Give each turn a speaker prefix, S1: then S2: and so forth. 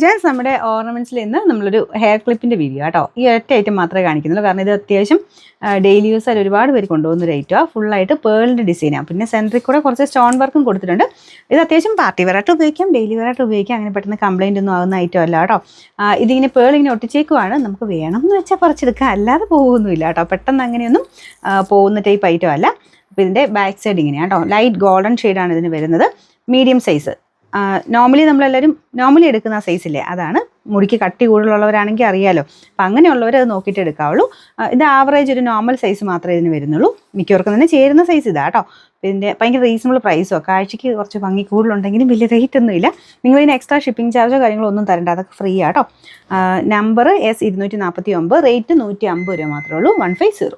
S1: Gents നമ്മുടെ ഓർണമെന്റ്സിൽ നിന്ന് നമ്മളൊരു ഹെയർ ക്ലിപ്പിന്റെ വീഡിയോ കേട്ടോ. ഈ ഒറ്റ ഐറ്റം മാത്രമേ കാണിക്കുന്നുള്ളൂ, കാരണം ഇത് അത്യാവശ്യം ഡെയിലി യൂസ് ആയിട്ട് ഒരുപാട് പേര് കൊണ്ടുപോകുന്ന ഒരു ഐറ്റമാണ്. ഫുള്ളായിട്ട് പേളിൻ്റെ ഡിസൈനാണ്. പിന്നെ സെൻറ്ററിൽ കൂടെ കുറച്ച് സ്റ്റോൺ വർക്കും കൊടുത്തിട്ടുണ്ട്. ഇത് അത്യാവശ്യം പാർട്ടി വെയറായിട്ട് ഉപയോഗിക്കാം, ഡെയിലി വെയറായിട്ട് ഉപയോഗിക്കാം. അങ്ങനെ പെട്ടെന്ന് കംപ്ലൈൻ്റ് ഒന്നും ആകുന്ന ഐറ്റം അല്ല കേട്ടോ. ഇതിങ്ങനെ പേളിങ്ങനെ ഒട്ടിച്ചേക്കുവാണ്. നമുക്ക് വേണം എന്ന് വെച്ചാൽ പറിച്ചെടുക്കാം, അല്ലാതെ പോകുമൊന്നുമില്ല കേട്ടോ. പെട്ടെന്ന് അങ്ങനെയൊന്നും പോകുന്ന ടൈപ്പ് ഐറ്റം അല്ല. അപ്പോൾ ഇതിൻ്റെ ബാക്ക് സൈഡ് ഇങ്ങനെയാണ് കേട്ടോ. ലൈറ്റ് ഗോൾഡൻ ഷെയ്ഡാണ് ഇതിന് വരുന്നത്. Medium size. നോർമലി നമ്മളെല്ലാവരും നോർമലി എടുക്കുന്ന സൈസില്ലേ, അതാണ്. മുടിക്ക് കട്ടി കൂടുതലുള്ളവരാണെങ്കിൽ അറിയാലോ. അപ്പം അങ്ങനെയുള്ളവർ അത് നോക്കിയിട്ട് എടുക്കാവുള്ളൂ. ഇത് ആവറേജ് ഒരു നോർമൽ സൈസ് മാത്രമേ ഇതിന് വരുന്നുള്ളൂ. മിക്കവർക്കും തന്നെ ചേരുന്ന സൈസ് ഇതാ കേട്ടോ. ഇതിൻ്റെ ഭയങ്കര റീസണബിൾ പ്രൈസോ, കാഴ്ചയ്ക്ക് കുറച്ച് ഭംഗി കൂടുതലുണ്ടെങ്കിലും വലിയ റേറ്റ് ഒന്നുമില്ല. നിങ്ങളിതിന് എക്സ്ട്രാ ഷിപ്പിംഗ് ചാർജോ കാര്യങ്ങളോ ഒന്നും തരണ്ട, അതൊക്കെ ഫ്രീ ആട്ടോ. നമ്പർ S249, റേറ്റ് 150 രൂപ മാത്രമേ ഉള്ളൂ. 150.